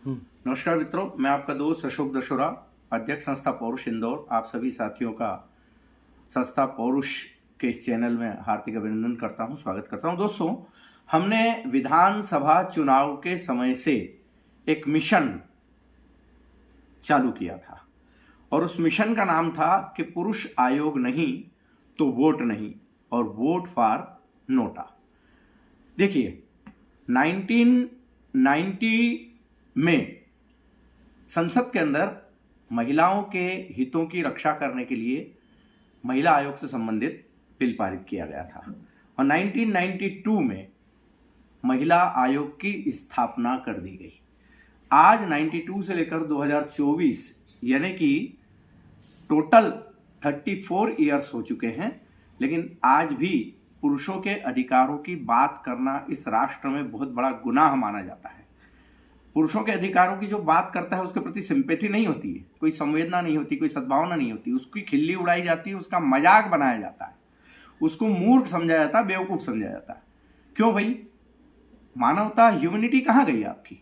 नमस्कार मित्रों, मैं आपका दोस्त अशोक दशोरा, अध्यक्ष संस्था पौरुष इंदौर। आप सभी साथियों का संस्था पौरुष के इस चैनल में हार्दिक अभिनंदन करता हूं, स्वागत करता हूं। दोस्तों, हमने विधानसभा चुनाव के समय से एक मिशन चालू किया था और उस मिशन का नाम था कि पुरुष आयोग नहीं तो वोट नहीं और वोट फॉर नोटा। देखिए, 1990 में संसद के अंदर महिलाओं के हितों की रक्षा करने के लिए महिला आयोग से संबंधित बिल पारित किया गया था और 1992 में महिला आयोग की स्थापना कर दी गई। आज 92 से लेकर 2024 यानी कि टोटल 34 ईयर्स हो चुके हैं, लेकिन आज भी पुरुषों के अधिकारों की बात करना इस राष्ट्र में बहुत बड़ा गुनाह माना जाता है। पुरुषों के अधिकारों की जो बात करता है उसके प्रति सिंपैथी नहीं होती है, कोई संवेदना नहीं होती, कोई सद्भावना नहीं होती, उसकी खिल्ली उड़ाई जाती है, उसका मजाक बनाया जाता है, उसको मूर्ख समझा जाता है, बेवकूफ समझा जाता है। क्यों भाई? मानवता, ह्यूमैनिटी कहाँ गई आपकी?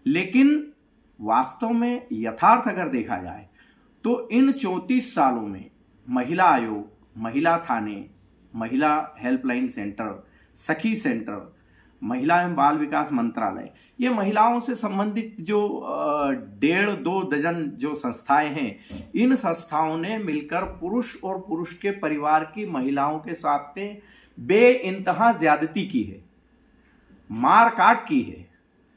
लेकिन वास्तव में यथार्थ अगर देखा जाए तो इन 34 सालों में महिला आयोग, महिला थाने, महिला हेल्पलाइन सेंटर, सखी सेंटर, महिला एवं बाल विकास मंत्रालय, ये महिलाओं से संबंधित जो 1.5-2 डजन जो संस्थाएं हैं, इन संस्थाओं ने मिलकर पुरुष और पुरुष के परिवार की महिलाओं के साथ में बेइंतहा ज्यादती की है, मार काट की है,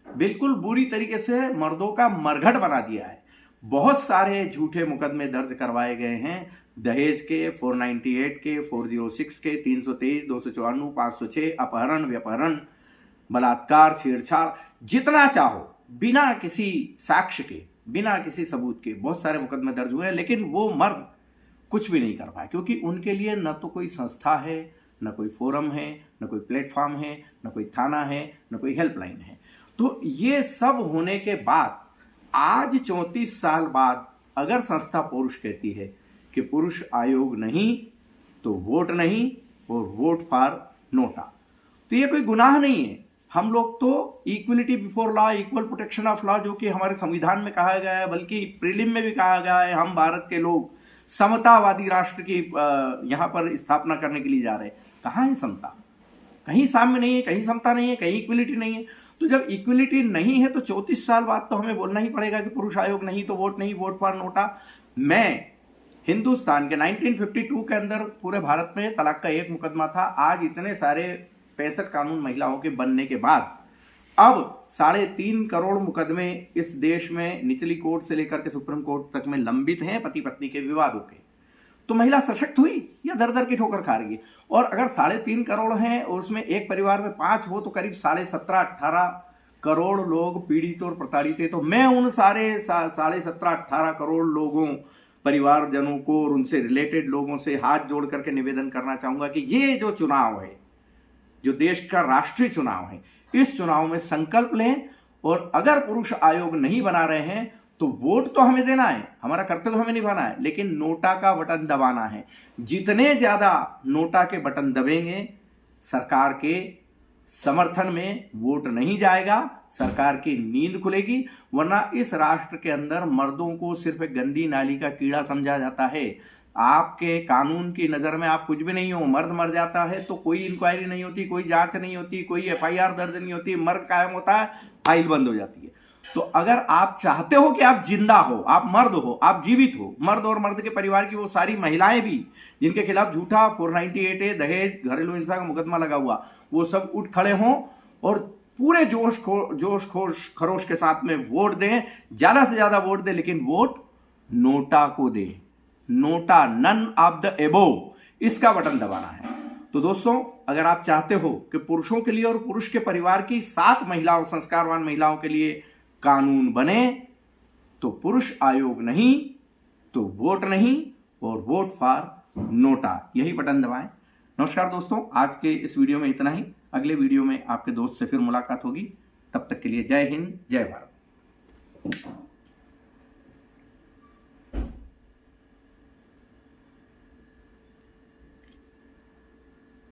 बिल्कुल बुरी तरीके से मर्दों का मरघट बना दिया है। बहुत सारे झूठे मुकदमे दर्ज करवाए गए हैं, दहेज के, 498 के, 406 के, 323, 254, 506, अपहरण, व्यपहरण, बलात्कार, छेड़छाड़, जितना चाहो, बिना किसी साक्ष्य के, बिना किसी सबूत के बहुत सारे मुकदमे दर्ज हुए हैं। लेकिन वो मर्द कुछ भी नहीं कर पाए, क्योंकि उनके लिए न तो कोई संस्था है, न कोई फोरम है, न कोई प्लेटफॉर्म है, न कोई थाना है, न कोई हेल्पलाइन है। तो ये सब होने के बाद आज 34 साल बाद अगर संस्था पौरुष कहती है कि पुरुष आयोग नहीं तो वोट नहीं और वोट फॉर नोटा, तो ये कोई गुनाह नहीं है। हम लोग तो equality before law, equal protection of law, जो कि हमारे संविधान में कहा गया है, बल्कि प्रीलिम में भी कहा गया है, हम भारत के लोग समतावादी राष्ट्र की यहाँ पर स्थापना करने के लिए जा रहे हैं। कहाँ है समता? कहीं साम्य नहीं है, कहीं समता नहीं है, कहीं इक्वलिटी नहीं है। तो जब इक्वलिटी नहीं है तो 34 साल बाद तो हमें बोलना ही पड़ेगा कि पुरुष आयोग नहीं तो वोट नहीं, वोट फॉर नोटा। मैं हिंदुस्तान के 1952 के अंदर पूरे भारत में तलाक का एक मुकदमा था। आज इतने सारे 65 कानून महिलाओं के बनने के बाद अब 3.5 करोड़ मुकदमे इस देश में निचली कोर्ट से लेकर के सुप्रीम कोर्ट तक में लंबित हैं, पति पत्नी के विवादों के। तो महिला सशक्त हुई या दर दर की ठोकर खा रही है? और अगर 3.5 करोड़ हैं और उसमें एक परिवार में 5 हो तो करीब 17.5-18 करोड़ लोग पीड़ित और प्रताड़ित है। तो मैं उन सारे 17.5-18 करोड़ लोगों, परिवारजनों को और उनसे रिलेटेड लोगों से हाथ जोड़ करके निवेदन करना चाहूंगा कि ये जो चुनाव है, जो देश का राष्ट्रीय चुनाव है, इस चुनाव में संकल्प लें और अगर पुरुष आयोग नहीं बना रहे हैं तो वोट तो हमें देना है, हमारा कर्तव्य हमें निभाना है, लेकिन नोटा का बटन दबाना है। जितने ज्यादा नोटा के बटन दबेंगे, सरकार के समर्थन में वोट नहीं जाएगा, सरकार की नींद खुलेगी। वरना इस राष्ट्र के अंदर मर्दों को सिर्फ एक गंदी नाली का कीड़ा समझा जाता है। आपके कानून की नजर में आप कुछ भी नहीं हो। मर्द मर जाता है तो कोई इंक्वायरी नहीं होती, कोई जांच नहीं होती, कोई FIR दर्ज नहीं होती, मर्द कायम होता है, फाइल बंद हो जाती है। तो अगर आप चाहते हो कि आप जिंदा हो, आप मर्द हो, आप जीवित हो, मर्द और मर्द के परिवार की वो सारी महिलाएं भी जिनके खिलाफ झूठा 498 है, दहेज, घरेलू हिंसा का मुकदमा लगा हुआ, वो सब उठ खड़े हों और पूरे जोश खरोश के साथ में वोट दें, ज्यादा से ज्यादा वोट दें, लेकिन वोट नोटा को दें। NOTA, none of the above, इसका बटन दबाना है। तो दोस्तों, अगर आप चाहते हो कि पुरुषों के लिए और पुरुष के परिवार की 7 महिलाओं, संस्कारवान महिलाओं के लिए कानून बने, तो पुरुष आयोग नहीं तो वोट नहीं और वोट फॉर नोटा, यही बटन दबाएं। नमस्कार दोस्तों, आज के इस वीडियो में इतना ही। अगले वीडियो में आपके दोस्त से फिर मुलाकात होगी। तब तक के लिए जय हिंद, जय भारत।